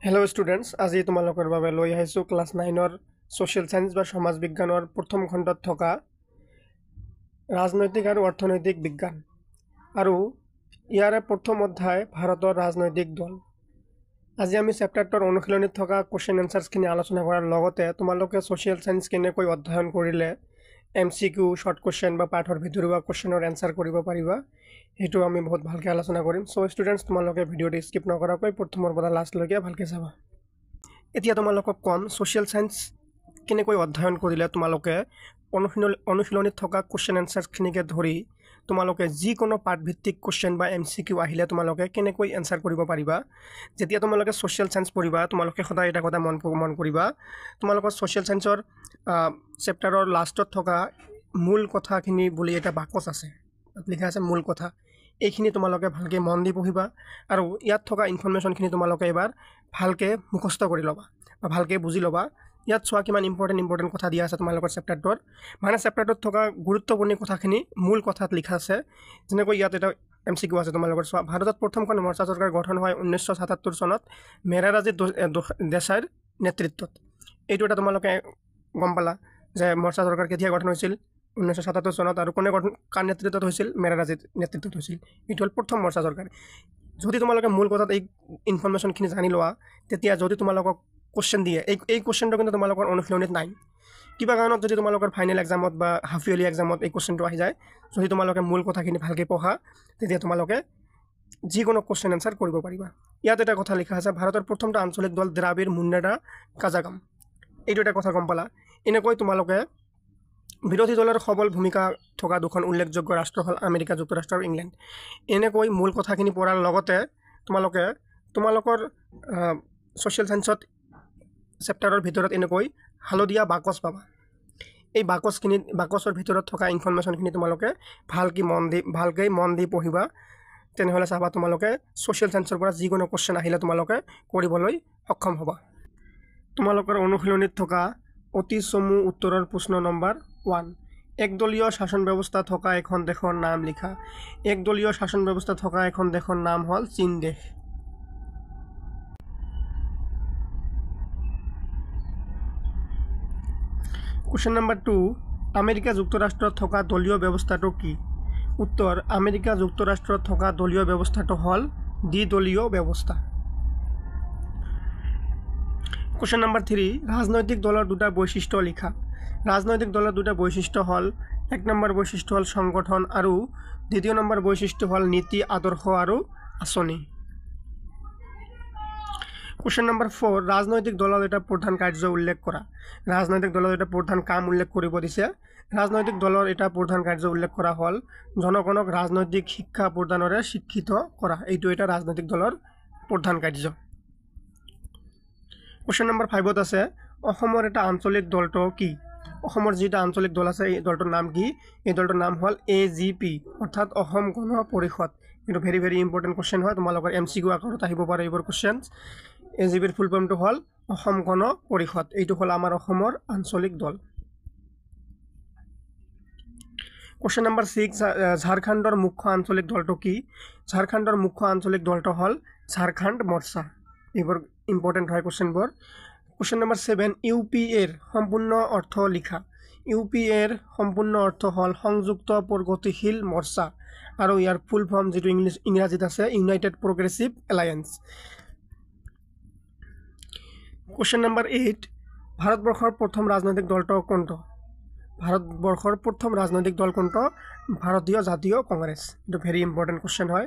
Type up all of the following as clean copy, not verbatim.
Hello students আজি তোমালোকৰ বাবে লৈ আহিছো ক্লাস 9 সোশ্যাল সায়েন্স বা সমাজ বিজ্ঞানৰ প্ৰথম খণ্ডত থকা ৰাজনৈতিক আৰু অৰ্থনৈতিক বিজ্ঞান আৰু ইয়াৰে প্ৰথম অধ্যায় ভাৰতৰ ৰাজনৈতিক দল। আজি আমি চেপ্টাৰটোৰ অনুশীলনীত থকা কোৱেশ্চন আনসাৰ্সখিনি আলোচনা কৰাৰ লগতে তোমালোকে সোশ্যাল সায়েন্স কেনেকৈ অধ্যয়ন কৰিলে এমসিকিউ শৰ্ট কোৱেশ্চন বা পাঠৰ ভিতৰুৱা কোৱেশ্চনৰ আনসাৰ কৰিব পাৰিবা হেতু আমি বহুত ভালকৈ আলোচনা কৰিম। সো স্টুডেন্টস তোমালোকে ভিডিওটি স্কিপ নকৰাকৈ প্ৰথমৰ পৰা লাষ্টলৈকে ভালকৈ চাবা। এতিয়া তোমালোকক কম সোশ্যাল সায়েন্স কেনেকৈ অধ্যয়ন কৰিলে তোমালোকে অনুশীলনীত থকা কোৱেশ্চন আনসাৰ্সখিনিকে ধৰি তোমালোকে যিকোনো পাঠ ভিত্তিক কোৱেশ্চন বা এমসিকিউ আহিলে তোমালোকে কেনেকৈ আনসাৰ কৰিব পাৰিবা। যেতিয়া তোমালোকে সোশ্যাল সায়েন্স পঢ়িবা তোমালোকে সদায় এটা কথা মন কৰিবা, তোমালোকৰ সোশ্যাল সায়েন্সৰ চেপ্টাৰৰ লাষ্টত থকা মূল কথাখিনি বুলি এটা বাকচ আছে, লিখা আছে মূল কথা। এইখিনি তোমালোকে ভালকৈ মন দি পঢ়িবা আৰু ইয়াত থকা ইনফৰমেশনখিনি তোমালোকে এবাৰ ভালকৈ মুখস্থ কৰি ল'বা বা ভালকৈ বুজি ল'বা। ইয়াত চোৱা কিমান ইম্পৰ্টেণ্ট কথা দিয়া আছে তোমালোকৰ চেপ্টাৰটোৰ, মানে চেপ্টাৰটোত থকা গুৰুত্বপূৰ্ণ কথাখিনি মূল কথাত লিখা আছে। যেনেকৈ ইয়াত এটা এমসিকিউ আছে তোমালোকৰ চোৱা, ভাৰতত প্ৰথমখন মৰ্চা চৰকাৰ গঠন হয় 1977 চনত মেৰাৰাজী দেশাইৰ নেতৃত্বত। এইটো এটা তোমালোকে গম পালা যে মৰ্চা চৰকাৰ কেতিয়া গঠন হৈছিল 1977 চনত আৰু কোনে কাৰ নেতৃত্বত হৈছিল, মেৰাৰাজীৰ নেতৃত্বত হৈছিল। এইটো হ'ল প্ৰথম মৰ্চা চৰকাৰ। যদি তোমালোকে মূল কথাত এই ইনফৰমেশনখিনি জানি লোৱা তেতিয়া যদি তোমালোকক কোৱেশ্চন দিয়ে এই কোৱেশ্চনটো কিন্তু তোমালোকৰ অনুশীলনীত নাই। কিবা কাৰণত যদি তোমালোকৰ ফাইনেল এক্সামত বা হাফ ইয়াৰলি এক্সামত এই কোৱেশ্চনটো আহি যায়, যদি তোমালোকে মূল কথাখিনি ভালকৈ পঢ়া তেতিয়া তোমালোকে যিকোনো কোৱেশ্চন আনসাৰ কৰিব পাৰিবা। ইয়াত এটা কথা লিখা আছে ভাৰতৰ প্ৰথমটো আঞ্চলিক দল দ্ৰাবিড় মুন্নেডা কাজাগম। এইটো এটা কথা গম পালা। এনেকৈ তোমালোকে বিৰোধী দলৰ সবল ভূমিকা থকা দুখন উল্লেখযোগ্য ৰাষ্ট্ৰ হ'ল আমেৰিকা যুক্তৰাষ্ট্ৰ আৰু ইংলেণ্ড। এনেকৈ মূল কথাখিনি পঢ়াৰ লগতে তোমালোকে তোমালোকৰ সোশ্যাল সায়েন্সত চেপ্টাৰৰ ভিতৰত এনেকৈ হালধীয়া বাকচ পাবা। এই বাকচৰ ভিতৰত থকা ইনফৰমেশনখিনি তোমালোকে ভালকৈ মন দি পঢ়িবা, তেনেহ'লে চাবা তোমালোকে সোশ্যাল সায়েন্সৰ পৰা যিকোনো কোৱেশ্চন আহিলে তোমালোকে কৰিবলৈ সক্ষম হ'বা। তোমালোকৰ অনুশীলনীত থকা অতি চমু উত্তৰৰ প্ৰশ্ন নম্বৰ 1, একদলীয় শাসন ব্যৱস্থা থকা এখন দেশৰ নাম লিখা। একদলীয় শাসন ব্যৱস্থা থকা এখন দেশৰ নাম হ'ল চীন দেশ। কোৱেশ্চন নম্বৰ 2, আমেৰিকা যুক্তৰাষ্ট্ৰত থকা দলীয় ব্যৱস্থাটো কি? উত্তৰ, আমেৰিকা যুক্তৰাষ্ট্ৰত থকা দলীয় ব্যৱস্থাটো হ'ল দ্বিদলীয় ব্যৱস্থা। কোৱেশ্চন নম্বৰ 3, ৰাজনৈতিক দলৰ দুটা বৈশিষ্ট্য লিখা। ৰাজনৈতিক দলৰ দুটা বৈশিষ্ট্য হ'ল, 1 নম্বৰ বৈশিষ্ট্য হ'ল সংগঠন আৰু 2 নম্বৰ বৈশিষ্ট্য হ'ল নীতি আদৰ্শ আৰু আঁচনি। কোৱেশ্চন নম্বৰ 4, ৰাজনৈতিক দলৰ এটা প্ৰধান কাৰ্য উল্লেখ কৰা। ৰাজনৈতিক দলৰ এটা প্ৰধান কাম উল্লেখ কৰিব দিছে। ৰাজনৈতিক দলৰ এটা প্ৰধান কাৰ্য উল্লেখ কৰা হ'ল জনগণক ৰাজনৈতিক শিক্ষা প্ৰদানৰে শিক্ষিত কৰা। এইটো এটা ৰাজনৈতিক দলৰ প্ৰধান কাৰ্য। কোৱেশ্চন নম্বৰ 5ত আছে অসমৰ এটা আঞ্চলিক দলটো কি? অসমৰ যিটা আঞ্চলিক দল আছে এই দলটোৰ নাম কি? এই দলটোৰ নাম হ'ল AGP অৰ্থাৎ অসম গণ পৰিষদ। এইটো ভেৰি ইম্পৰ্টেণ্ট কোৱেশ্চন হয়, তোমালোকৰ এমসিকিউ আকাৰত আহিব পাৰে এইবোৰ কোৱেশ্চন। AGPৰ ফুল ফৰ্মটো হ'ল অসম গণ পৰিষদ। এইটো হ'ল আমাৰ অসমৰ আঞ্চলিক দল। কোৱেশ্চন নম্বৰ 6, ঝাৰখণ্ডৰ মুখ্য আঞ্চলিক দলটো কি? ঝাৰখণ্ডৰ মুখ্য আঞ্চলিক দলটো হ'ল ঝাৰখণ্ড মৰ্চা। এইবোৰ ইম্পৰ্টেণ্ট হয় কোৱেশ্চনবোৰ। কোৱেশ্চন নম্বৰ 7, UPAৰ সম্পূৰ্ণ অৰ্থ লিখা। UPAৰ সম্পূৰ্ণ অৰ্থ হ'ল সংযুক্ত প্ৰগতিশীল মৰ্চা আৰু ইয়াৰ ফুল ফৰ্ম যিটো ইংৰাজীত আছে United progressive alliance. Question number 8, ভাৰতবৰ্ষৰ প্ৰথম ৰাজনৈতিক দলটো কোনটো? ভাৰতবৰ্ষৰ প্ৰথম ৰাজনৈতিক দল কোনটো? ভাৰতীয় জাতীয় কংগ্ৰেছ। এইটো ভেৰি ইম্পৰ্টেণ্ট কোৱেশ্চন হয়।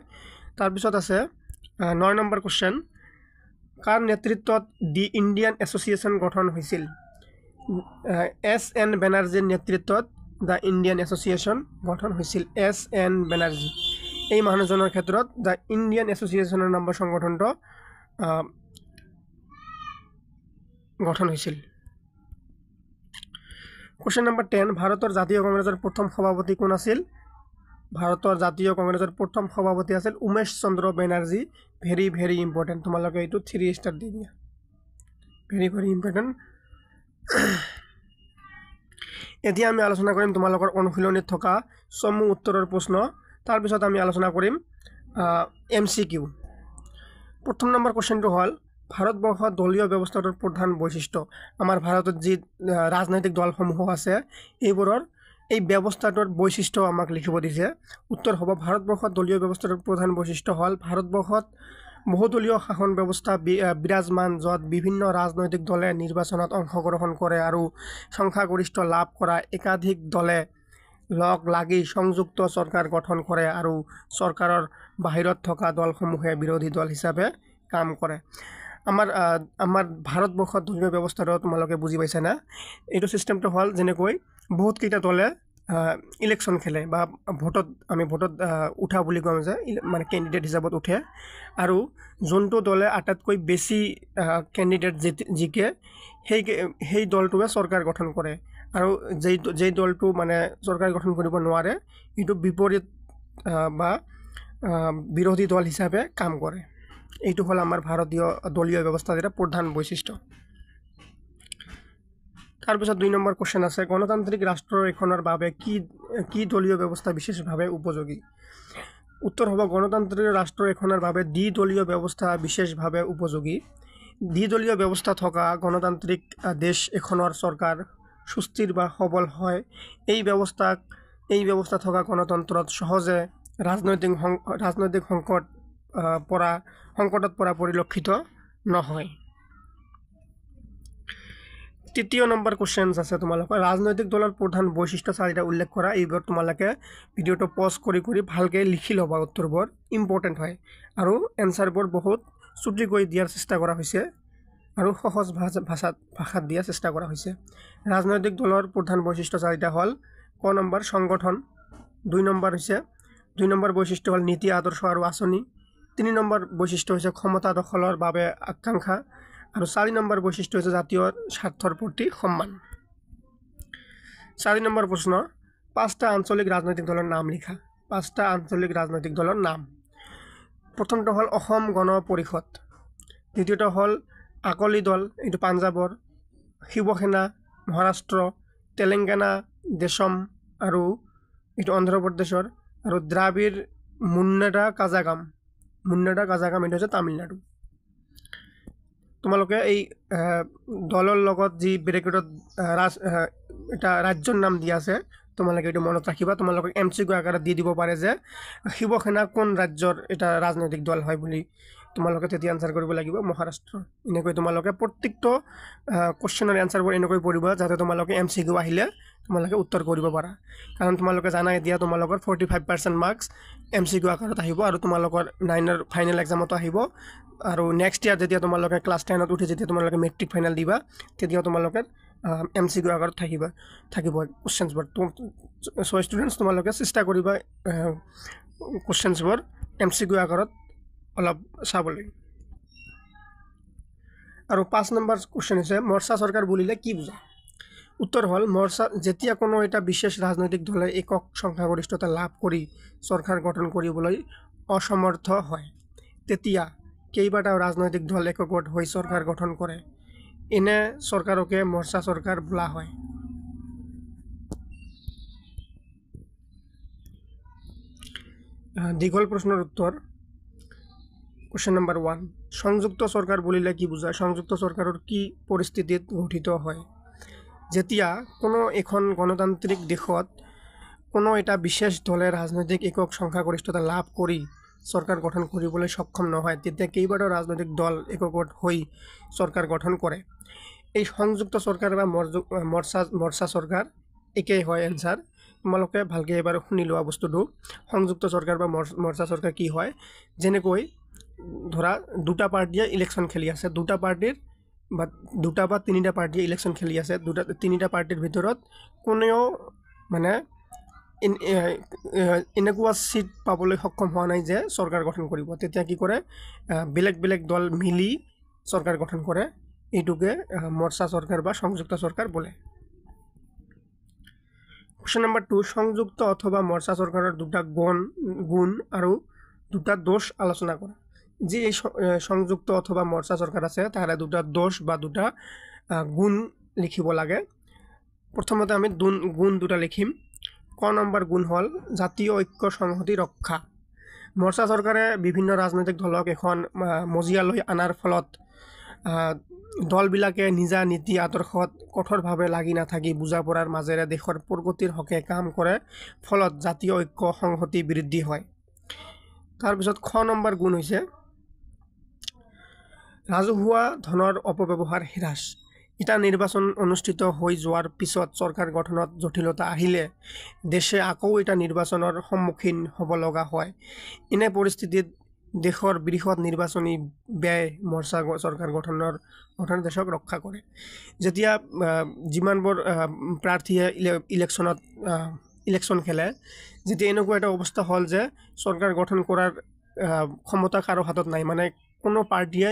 তাৰপিছত আছে 9 নম্বৰ কোৱেশ্চন, কাৰ নেতৃত্বত দি ইণ্ডিয়ান এছ'চিয়েশ্যন গঠন হৈছিল? SN বেনাৰ্জীৰ নেতৃত্বত দ্য ইণ্ডিয়ান এছ'চিয়েশ্যন গঠন হৈছিল। SN বেনাৰ্জী এই মানুহজনৰ ক্ষেত্ৰত দ্য ইণ্ডিয়ান এছ'চিয়েশ্যনৰ নামৰ সংগঠনটো গঠন হৈছিল। কোৱেশ্চন নম্বৰ 10, ভাৰতৰ জাতীয় কংগ্ৰেছৰ প্ৰথম সভাপতি কোন আছিল? ভাৰতৰ জাতীয় কংগ্ৰেছৰ প্ৰথম সভাপতি আছিল উমেশ চন্দ্ৰ বেনাৰ্জী। ভেৰি ইম্পৰ্টেণ্ট, তোমালোকে এইটো 3 ষ্টাৰ দি দিয়া। Very important. এতিয়া আমি আলোচনা কৰিম তোমালোকৰ অনুশীলনীত থকা চমু উত্তৰৰ প্ৰশ্ন। তাৰপিছত আমি আলোচনা কৰিম এমসিকিউ। প্ৰথম নম্বৰ কোৱেশ্চনটো হ'ল ভাৰতবৰ্ষত দলীয় ব্যৱস্থাটোৰ প্ৰধান বৈশিষ্ট্য আমাৰ ভাৰতত যি ৰাজনৈতিক দলসমূহ আছে এইবোৰৰ এই ব্যৱস্থাটোৰ বৈশিষ্ট্য আমাক লিখিব দিছে উত্তৰ হ'ব ভাৰতবৰ্ষত দলীয় ব্যৱস্থাটোৰ প্ৰধান বৈশিষ্ট্য হ'ল ভাৰতবৰ্ষত বহুদলীয় শাসন ব্যৱস্থা বিৰাজমান য'ত বিভিন্ন ৰাজনৈতিক দলে নিৰ্বাচনত অংশগ্ৰহণ কৰে আৰু সংখ্যাগৰিষ্ঠ লাভ কৰা একাধিক দলে লগ লাগি সংযুক্ত চৰকাৰ গঠন কৰে আৰু চৰকাৰৰ বাহিৰত থকা দলসমূহে বিৰোধী দল হিচাপে কাম কৰে আমাৰ ভাৰতবৰ্ষত দলীয় ব্যৱস্থাটো তোমালোকে বুজি পাইছা না এইটো সিস্টেমটো হ'ল যেনেকৈ বহুত কেইটা দলে ইলেকশ্যন খেলে বা আমি ভোটত উঠা বুলি কওঁ যে মানে কেণ্ডিডেট হিচাপত উঠে আৰু যোনটো দলে আটাইতকৈ বেছি কেণ্ডিডেট জিকে সেই দলটোৱে চৰকাৰ গঠন কৰে আৰু যেই দলটো মানে চৰকাৰ গঠন কৰিব নোৱাৰে এইটো বিপৰীত বা বিৰোধী দল হিচাপে কাম কৰে এইটো হ'ল আমাৰ ভাৰতীয় দলীয় ব্যৱস্থাৰ এটা প্ৰধান বৈশিষ্ট্য তাৰপিছত 2 নম্বৰ কোশ্চেন আছে গণতান্ত্ৰিক ৰাষ্ট্ৰ এখনৰ বাবে কি দলীয় ব্যৱস্থা বিশেষভাৱে উপযোগী উত্তৰ হ'ব গণতান্ত্ৰিক ৰাষ্ট্ৰ এখনৰ বাবে দ্বিদলীয় ব্যৱস্থা বিশেষভাৱে উপযোগী দ্বিদলীয় ব্যৱস্থা থকা গণতান্ত্ৰিক দেশ এখনৰ চৰকাৰ সুস্থিৰ বা সবল হয় এই ব্যৱস্থা থকা গণতন্ত্ৰত সহজে ৰাজনৈতিক সংকটত পৰা পৰিলক্ষিত নহয় 3 নম্বৰ কোশ্চেন আছে তোমালোকৰ ৰাজনৈতিক দলৰ প্ৰধান বৈশিষ্ট্য 4টা উল্লেখ কৰা এইবোৰ তোমালোকে ভিডিওটো পজ কৰি ভালকে লিখি ল'বা উত্তৰবোৰ ইম্পৰ্টেন্ট হয় আৰু এনসাৰবোৰ বহুত চুটিকৈ দিয়াৰ চেষ্টা কৰা হৈছে আৰু সহজ ভাষাত দিয়াৰ চেষ্টা কৰা হৈছে ৰাজনৈতিক দলৰ প্ৰধান বৈশিষ্ট্য 4টা হ'ল ক নম্বৰ সংগঠন 2 নম্বৰ বৈশিষ্ট্য হ'ল নীতি আদৰ্শ আৰু আঁচনি 3 নম্বৰ বৈশিষ্ট্য হৈছে ক্ষমতা দখলৰ বাবে আকাংক্ষা আৰু 4 নম্বৰ বৈশিষ্ট্য হৈছে জাতীয় স্বাৰ্থৰ প্ৰতি সন্মান 4 নম্বৰ প্ৰশ্ন 5টা আঞ্চলিক ৰাজনৈতিক দলৰ নাম লিখা 5টা আঞ্চলিক ৰাজনৈতিক দলৰ নাম প্ৰথমটো হ'ল অসম গণ পৰিষদ দ্বিতীয়টো হ'ল আকলি দল এইটো পাঞ্জাবৰ শিৱসেনা মহাৰাষ্ট্ৰ তেলেংগানা দেশম আৰু এইটো অন্ধ্ৰ প্ৰদেশৰ আৰু দ্ৰাবিড় মুন্নেৰা কাজাগাম এইটো হৈছে তামিলনাডু তোমালোকে এই দলৰ লগত যি ব্ৰেকেটত এটা ৰাজ্যৰ নাম দিয়া আছে তোমালোকে এইটো মনত ৰাখিবা তোমালোকে এমসিকিউ আকাৰত দি দিব পাৰে যে শিৱসেনা কোন ৰাজ্যৰ এটা ৰাজনৈতিক দল হয় বুলি তোমালোকে তেতিয়া আনসাৰ কৰিব লাগিব মহাৰাষ্ট্ৰ এনেকৈ তোমালোকে প্ৰত্যেকটো কোশ্চেনৰ আনসাৰবোৰ এনেকৈ পঢ়িবা যাতে তোমালোকে এমসিকিউ আহিলে তোমালোকে উত্তৰ কৰিব পাৰা কাৰণ তোমালোকে জানাই দিয়া তোমালোকৰ 45% মাৰ্কস এমসিকিউ আকাৰত আহিব আৰু তোমালোকৰ 9ৰ ফাইনেল এক্সামতো আহিব আৰু নেক্সট ইয়াৰ যেতিয়া তোমালোকে ক্লাস 10ত উঠি যেতিয়া তোমালোকে মেট্ৰিক ফাইনেল দিবা তেতিয়া তোমালোকে এমসিকিউ আকাৰত থাকিব কোশ্চেনবোৰ সো ষ্টুডেন্টস তোমালোকে চেষ্টা কৰিবা কোশ্চেনবোৰ এমসিকিউ আকাৰত অলপ চাবলৈ আৰু 5 নম্বৰ কোশ্চেন আছে মৰ্চা চৰকাৰ বুলিলে কি বুজা উত্তৰ হ'ল মৰ্চা যেতিয়া কোনো এটা বিশেষ ৰাজনৈতিক দলে একক সংখ্যাগৰিষ্ঠতা লাভ কৰি চৰকাৰ গঠন কৰিবলৈ অসমৰ্থ হয় তেতিয়া কেইবাটাও ৰাজনৈতিক দল একগোট হৈ চৰকাৰ গঠন কৰে এনে চৰকাৰকে মৰ্চা চৰকাৰ বোলা হয় দীঘল প্ৰশ্নৰ উত্তৰ কোশ্চেন নম্বৰ 1 সংযুক্ত চৰকাৰ বুলিলে কি বুজায় সংযুক্ত চৰকাৰৰ কি পৰিস্থিতিত গঠিত হয় যেতিয়া কোনো এখন গণতান্ত্ৰিক দেশত কোনো এটা বিশেষ দলে ৰাজনৈতিক একক সংখ্যাগৰিষ্ঠতা লাভ কৰি চৰকাৰ গঠন কৰিবলৈ সক্ষম নহয় তেতিয়া কেইবাটাও ৰাজনৈতিক দল একগোট হৈ চৰকাৰ গঠন কৰে এই সংযুক্ত চৰকাৰ বা মৰ্চা চৰকাৰ একেই হয় এনসাৰ তোমালোকে ভালকৈ এবাৰ শুনি লোৱা বস্তুটো সংযুক্ত চৰকাৰ বা মৰ্চা চৰকাৰ কি হয় যেনেকৈ ধৰা দুটা পাৰ্টিয়ে ইলেকশ্যন খেলি আছে দুটা বা তিনিটা পাৰ্টিয়ে ইলেকশ্যন খেলি আছে তিনিটা পাৰ্টিৰ ভিতৰত কোনেও মানে এনেকুৱা সিট পাবলৈ সক্ষম হোৱা নাই যে চৰকাৰ গঠন কৰিব তেতিয়া কি কৰে বেলেগ দল মিলি চৰকাৰ গঠন কৰে এইটোকে মৰ্চা চৰকাৰ বা সংযুক্ত চৰকাৰ বোলে কোশ্চেন নম্বৰ 2 সংযুক্ত অথবা মৰ্চা চৰকাৰৰ দুটা গুণ আৰু দুটা দোষ আলোচনা কৰা যে সংযুক্ত অথবা মৰ্চা চৰকাৰ আছে তাৰে দুটা দোষ বা দুটা গুণ লিখিব লাগে প্ৰথমতে আমি গুণ দুটা লিখিম ক নম্বৰ গুণ হ'ল জাতীয় ঐক্য সংহতি ৰক্ষা মৰ্চা চৰকাৰে বিভিন্ন ৰাজনৈতিক দলক এখন মজিয়ালৈ আনাৰ ফলত দলবিলাকে নিজা নীতি আদৰ্শত কঠোৰভাৱে লাগি নাথাকি বুজা পৰাৰ মাজেৰে দেশৰ প্ৰগতিৰ হকে কাম কৰে, ফলত জাতীয় ঐক্য সংহতি বৃদ্ধি হয়। তাৰপিছত খ নম্বৰ গুণ হৈছে ৰাজহুৱা ধনৰ অপব্যৱহাৰ হ্ৰাস। এটা নিৰ্বাচন অনুষ্ঠিত হৈ যোৱাৰ পিছত চৰকাৰ গঠনত জটিলতা আহিলে দেশে আকৌ এটা নিৰ্বাচনৰ সন্মুখীন হ'ব লগা হয়। এনে পৰিস্থিতিত দেশৰ বৃহৎ নিৰ্বাচনী ব্যয় মৰ্চা চৰকাৰ গঠনে দেশক ৰক্ষা কৰে। যেতিয়া যিমানবোৰ প্ৰাৰ্থীয়ে ইলেকশ্যন খেলে, যেতিয়া এনেকুৱা এটা অৱস্থা হ'ল যে চৰকাৰ গঠন কৰাৰ ক্ষমতা কাৰো হাতত নাই, মানে কোনো পাৰ্টীয়ে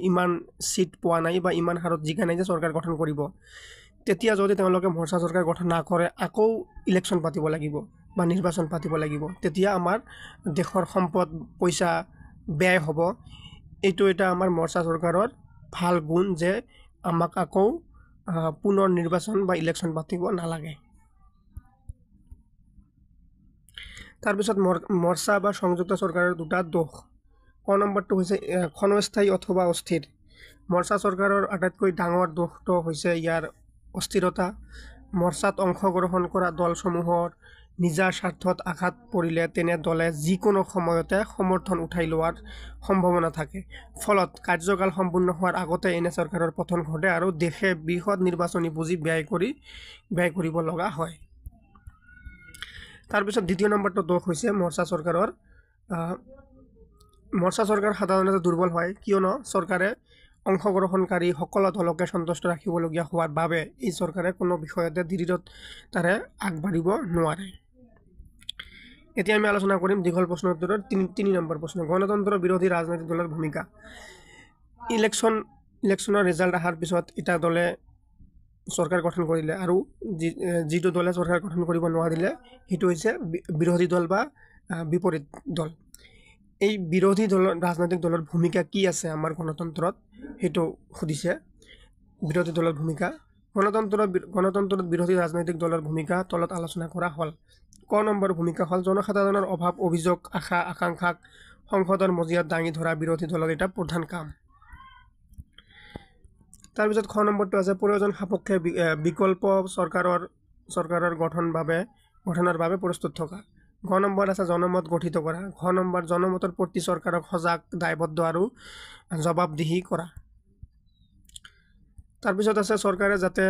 ইমান সিট পোৱা নাই বা ইমান হাৰত জিকা নাই যে চৰকাৰ গঠন কৰিব, তেতিয়া যদি তেওঁলোকে মৰ্চা চৰকাৰ গঠন নকৰে আকৌ ইলেকশ্যন পাতিব লাগিব বা নিৰ্বাচন পাতিব লাগিব, তেতিয়া আমাৰ দেশৰ সম্পদ পইচা ব্যয় হ'ব। এইটো এটা আমাৰ মৰ্চা চৰকাৰৰ ভাল গুণ যে আমাক আকৌ পুনৰ নিৰ্বাচন বা ইলেকশ্যন পাতিব নালাগে। তাৰপিছত মৰ্চা বা সংযুক্ত চৰকাৰৰ দুটা দোষ। ক নম্বৰটো হৈছে ক্ষণস্থায়ী অথবা অস্থিৰ। মৰ্চা চৰকাৰৰ আটাইতকৈ ডাঙৰ দোষটো হৈছে ইয়াৰ অস্থিৰতা। মৰ্চাত অংশগ্ৰহণ কৰা দলসমূহৰ নিজা স্বাৰ্থত আঘাত পৰিলে তেনে দলে যিকোনো সময়তে সমৰ্থন উঠাই লোৱাৰ সম্ভাৱনা থাকে, ফলত কাৰ্যকাল সম্পূৰ্ণ হোৱাৰ আগতে এনে চৰকাৰৰ পতন ঘটে আৰু দেশে বৃহৎ নিৰ্বাচনী পুঁজি ব্যয় কৰিব লগা হয়। তাৰপিছত দ্বিতীয় নম্বৰটো দোষ হৈছে মৰ্চা চৰকাৰ সাধাৰণতে দুৰ্বল হয়, কিয়নো চৰকাৰে অংশগ্ৰহণকাৰী সকলো দলকে সন্তুষ্ট ৰাখিবলগীয়া হোৱাৰ বাবে এই চৰকাৰে কোনো বিষয়তে দৃঢ়তাৰে আগবাঢ়িব নোৱাৰে। এতিয়া আমি আলোচনা কৰিম দীঘল প্ৰশ্ন উত্তৰৰ 3 নম্বৰ প্ৰশ্ন। গণতন্ত্ৰ বিৰোধী ৰাজনৈতিক দলৰ ভূমিকা। ইলেকশ্যনৰ ৰিজাল্ট অহাৰ পিছত এটা দলে চৰকাৰ গঠন কৰিলে আৰু যিটো দলে চৰকাৰ গঠন কৰিব নোৱাৰিলে সেইটো হৈছে বিৰোধী দল বা বিপৰীত দল। এই বিৰোধী ৰাজনৈতিক দলৰ ভূমিকা কি আছে আমাৰ গণতন্ত্ৰত সেইটো সুধিছে। বিৰোধী দলৰ ভূমিকা গণতন্ত্ৰত বিৰোধী ৰাজনৈতিক দলৰ ভূমিকা তলত আলোচনা কৰা হ'ল। ক নম্বৰ ভূমিকা হ'ল জনসাধাৰণৰ অভাৱ অভিযোগ আশা আকাংক্ষাক সংসদৰ মজিয়াত দাঙি ধৰা বিৰোধী দলৰ এটা প্ৰধান কাম। তাৰপিছত খ নম্বৰটো আছে প্ৰয়োজন সাপেক্ষে বিকল্প চৰকাৰৰ গঠনৰ বাবে প্ৰস্তুত থকা। ঘ নম্বৰ আছে জনমত গঠিত কৰা। ঘ নম্বৰ জনমতৰ প্ৰতি চৰকাৰক সজাগ দায়বদ্ধ আৰু জবাবদিহি কৰা। তাৰপিছত আছে চৰকাৰে যাতে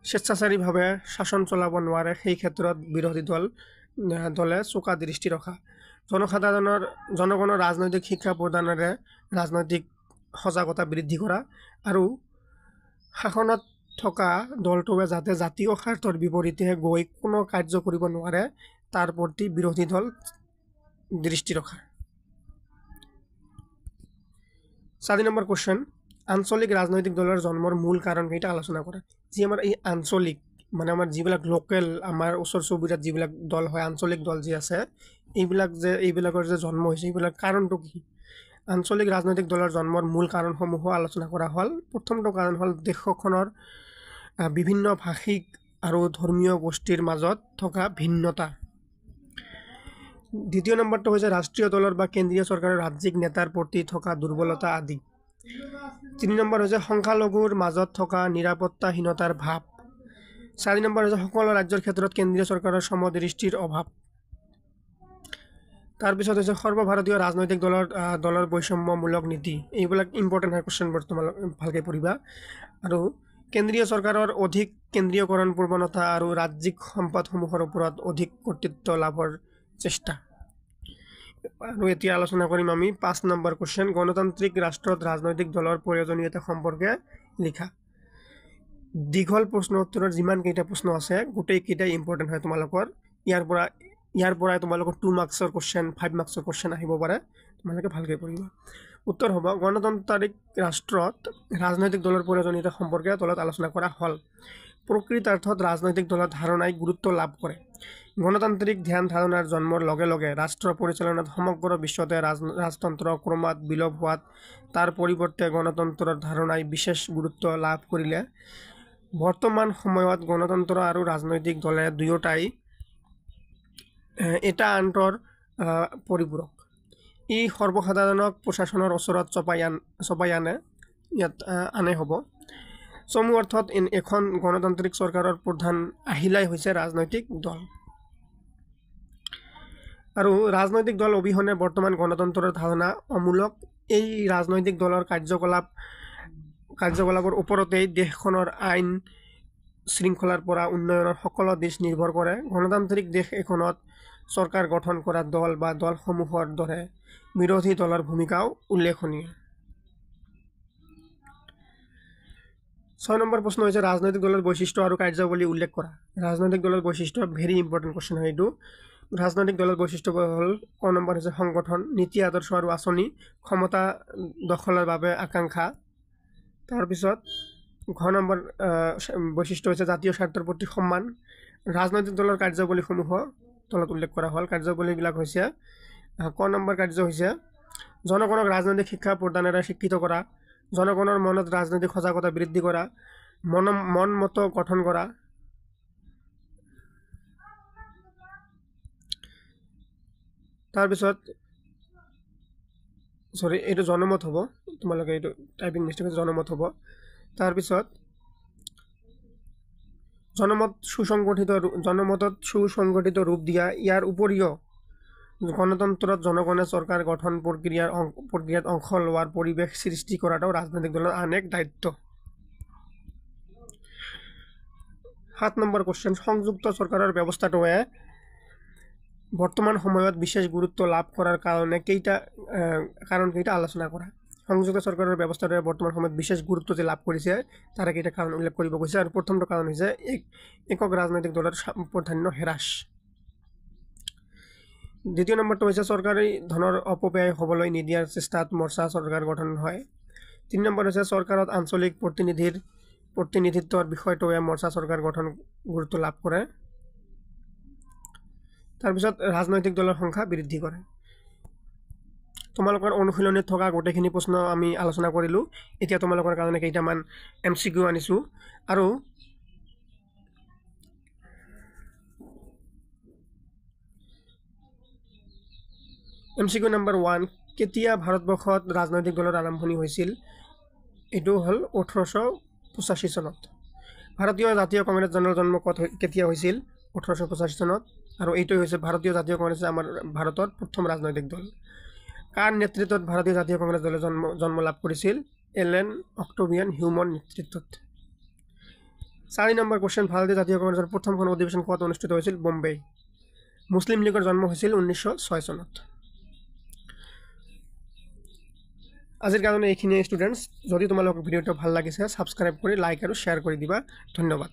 স্বেচ্ছাচাৰীভাৱে শাসন চলাব নোৱাৰে সেই ক্ষেত্ৰত বিৰোধী দলে চোকা দৃষ্টি ৰখা। জনগণৰ ৰাজনৈতিক শিক্ষা প্ৰদানেৰে ৰাজনৈতিক সজাগতা বৃদ্ধি কৰা আৰু শাসনত থকা দলটোৱে যাতে জাতীয় স্বাৰ্থৰ বিপৰীতে গৈ কোনো কাৰ্য কৰিব নোৱাৰে তাৰ প্ৰতি বিৰোধী দল দৃষ্টি ৰখা। 4 নম্বৰ কোৱেশ্চন, আঞ্চলিক ৰাজনৈতিক দলৰ জন্মৰ মূল কাৰণ কেইটা আলোচনা কৰা। যি আমাৰ এই আঞ্চলিক মানে আমাৰ যিবিলাক লোকেল আমাৰ ওচৰ চুবুৰীয়াত যিবিলাক দল হয়, আঞ্চলিক দল যি আছে, এইবিলাকৰ যে জন্ম হৈছে এইবিলাক কাৰণটো কি। আঞ্চলিক ৰাজনৈতিক দলৰ জন্মৰ মূল কাৰণসমূহ আলোচনা কৰা হ'ল। প্ৰথমটো কাৰণ হ'ল দেশখনৰ বিভিন্ন ভাষিক আৰু ধৰ্মীয় গোষ্ঠীৰ মাজত থকা ভিন্নতা। দ্বিতীয় নম্বৰটো হৈছে ৰাষ্ট্ৰীয় দলৰ বা কেন্দ্ৰীয় চৰকাৰৰ ৰাজ্যিক নেতাৰ প্ৰতি থকা দুৰ্বলতা আদি। 3 নম্বৰ হৈছে সংখ্যালঘুৰ মাজত থকা নিৰাপত্তাহীনতাৰ ভাৱ। 4 নম্বৰ হৈছে সকলো ৰাজ্যৰ ক্ষেত্ৰত কেন্দ্ৰীয় চৰকাৰৰ সমদৃষ্টিৰ অভাৱ। তাৰপিছত হৈছে সৰ্বভাৰতীয় ৰাজনৈতিক দলৰ বৈষম্যমূলক নীতি। এইবিলাক ইম্পৰ্টেণ্ট হয় কুৱেশ্যনবোৰ, তোমালোক ভালকৈ পঢ়িবা। আৰু কেন্দ্ৰীয় চৰকাৰৰ অধিক কেন্দ্ৰীয়কৰণ প্ৰৱণতা আৰু ৰাজ্যিক সম্পদসমূহৰ ওপৰত অধিক কৰ্তৃত্ব লাভৰ চেষ্টা। আৰু এতিয়া আলোচনা কৰিম আমি 5 নম্বৰ কুৱেশ্যন, গণতান্ত্ৰিক ৰাষ্ট্ৰত ৰাজনৈতিক দলৰ প্ৰয়োজনীয়তা সম্পৰ্কে লিখা। দীঘল প্ৰশ্ন উত্তৰৰ যিমানকেইটা প্ৰশ্ন আছে গোটেইকেইটাই ইম্পৰ্টেণ্ট হয় তোমালোকৰ। ইয়াৰ পৰাই তোমালোকৰ 2 মাৰ্কছৰ কুৱেশ্যন 5 মাৰ্কছৰ কুৱেশ্যন আহিব পাৰে, তোমালোকে ভালকৈ পঢ়িবা। উত্তৰ হ'ব গণতান্ত্ৰিক ৰাষ্ট্ৰত ৰাজনৈতিক দলৰ প্ৰয়োজনীয়তা সম্পৰ্কে তলত আলোচনা কৰা হ'ল। প্ৰকৃতাৰ্থত ৰাজনৈতিক দলৰ ধাৰণাই গুৰুত্ব লাভ কৰে। গণতান্ত্ৰিক ধ্যান ধাৰণাৰ জন্মৰ লগে লগে ৰাষ্ট্ৰ পৰিচালনাত সমগ্ৰ বিশ্বতে ৰাজতন্ত্ৰ ক্ৰমাৎ বিলোপ হোৱাত তাৰ পৰিৱৰ্তে গণতন্ত্ৰৰ ধাৰণাই বিশেষ গুৰুত্ব লাভ কৰিলে। বৰ্তমান সময়ত গণতন্ত্ৰ আৰু ৰাজনৈতিক দলে দুয়োটাই এটা আনটোৰ পৰিপূৰক। ই সৰ্বসাধাৰণক প্ৰশাসনৰ ওচৰত চপাই আনে হ'ব। চমু অৰ্থত এখন গণতান্ত্ৰিক চৰকাৰৰ প্ৰধান আহিলাই হৈছে ৰাজনৈতিক দল। আৰু ৰাজনৈতিক দল অবিহনে বৰ্তমান গণতন্ত্ৰৰ ধাৰণা অমূলক। এই ৰাজনৈতিক দলৰ কাৰ্যকলাপৰ ওপৰতেই দেশখনৰ আইন শৃংখলাৰ পৰা উন্নয়নৰ সকলো দিশ নিৰ্ভৰ কৰে। গণতান্ত্ৰিক দেশ এখনত চৰকাৰ গঠন কৰা দল বা দলসমূহৰ দৰে বিৰোধী দলৰ ভূমিকাও উল্লেখনীয়। 6 নম্বৰ প্ৰশ্ন হৈছে ৰাজনৈতিক দলৰ বৈশিষ্ট্য আৰু কাৰ্যাৱলী উল্লেখ কৰা। ৰাজনৈতিক দলৰ বৈশিষ্ট্য ভেৰি ইম্পৰ্টেণ্ট কোৱেশ্চন হয় এইটো। ৰাজনৈতিক দলৰ বৈশিষ্ট্য হ'ল ক নম্বৰ হৈছে সংগঠন, নীতি আদৰ্শ আৰু আঁচনি, ক্ষমতা দখলৰ বাবে আকাংক্ষা। তাৰপিছত ঘ নম্বৰ বৈশিষ্ট্য হৈছে জাতীয় স্বাৰ্থৰ প্ৰতি সন্মান। ৰাজনৈতিক দলৰ কাৰ্যাৱলীসমূহ তলত উল্লেখ কৰা হ'ল। কাৰ্যাৱলীবিলাক হৈছে ক নম্বৰ কাৰ্য হৈছে জনগণক ৰাজনৈতিক শিক্ষা প্ৰদানেৰে শিক্ষিত কৰা, জনগণৰ মনত ৰাজনৈতিক সজাগতা বৃদ্ধি কৰা, মন মত গঠন কৰা, তাৰপিছত এইটো জনমত হ'ব, তোমালোকে এইটো টাইপিং মিষ্টেক হৈছে, জনমত হ'ব। তাৰপিছত জনমতত সুসংগঠিত ৰূপ দিয়া। ইয়াৰ উপৰিও গণতন্ত্ৰত জনগণে চৰকাৰ গঠন প্ৰক্ৰিয়াত অংশ লোৱাৰ পৰিৱেশ সৃষ্টি কৰাটো ৰাজনৈতিক দলৰ আন এক দায়িত্ব। 7 নম্বৰ কোৱেশ্চন সংযুক্ত চৰকাৰৰ ব্যৱস্থাটোৱে বৰ্তমান সময়ত বিশেষ গুৰুত্ব লাভ কৰাৰ কাৰণ কেইটা আলোচনা কৰা। সংযুক্ত চৰকাৰৰ ব্যৱস্থাটোৱে বৰ্তমান সময়ত বিশেষ গুৰুত্ব যে লাভ কৰিছে তাৰে কেইটা কাৰণ উল্লেখ কৰিব গৈছে। আৰু প্ৰথমটো কাৰণ হৈছে একক ৰাজনৈতিক দলৰ প্ৰাধান্য হ্ৰাস। দ্বিতীয় নম্বৰটো হৈছে চৰকাৰী ধনৰ অপব্যয় হ'বলৈ নিদিয়াৰ চেষ্টাত মৰ্চা চৰকাৰ গঠন হয়। 3 নম্বৰ হৈছে চৰকাৰত আঞ্চলিক প্ৰতিনিধিত্বৰ বিষয়টোৱে মৰ্চা চৰকাৰ গঠন গুৰুত্ব লাভ কৰে। তাৰপিছত ৰাজনৈতিক দলৰ সংখ্যা বৃদ্ধি কৰে। তোমালোকৰ অনুশীলনীত থকা গোটেইখিনি প্ৰশ্ন আমি আলোচনা কৰিলোঁ। এতিয়া তোমালোকৰ কাৰণে কেইটামান MCQ আনিছোঁ। আৰু MCQ নম্বৰ 1, কেতিয়া ভাৰতবৰ্ষত ৰাজনৈতিক দলৰ আৰম্ভণি হৈছিল? এইটো হ'ল 1885 চনত। ভাৰতীয় জাতীয় কংগ্ৰেছ জন্ম কেতিয়া হৈছিল? 1885 চনত। আৰু এইটোৱে হৈছে ভাৰতীয় জাতীয় কংগ্ৰেছ আমাৰ ভাৰতৰ প্ৰথম ৰাজনৈতিক দল। কাৰ নেতৃত্বত ভাৰতীয় জাতীয় কংগ্ৰেছ দলে জন্ম লাভ কৰিছিল? এলেন অক্টেভিয়ান হিউমৰ নেতৃত্বত। 4 নম্বৰ কোৱেশ্চন ভাৰতীয় জাতীয় কংগ্ৰেছৰ প্ৰথমখন অধিৱেশন ক'ত অনুষ্ঠিত হৈছিল? বম্বে। মুছলিম লীগৰ জন্ম হৈছিল 1906 চনত। আজিৰ কাৰণে এইখিনিয়ে ষ্টুডেণ্টছ। যদি তোমালোকৰ ভিডিঅ'টো ভাল লাগিছে ছাবস্ক্ৰাইব কৰি লাইক আৰু শ্বেয়াৰ কৰি দিবা। ধন্যবাদ।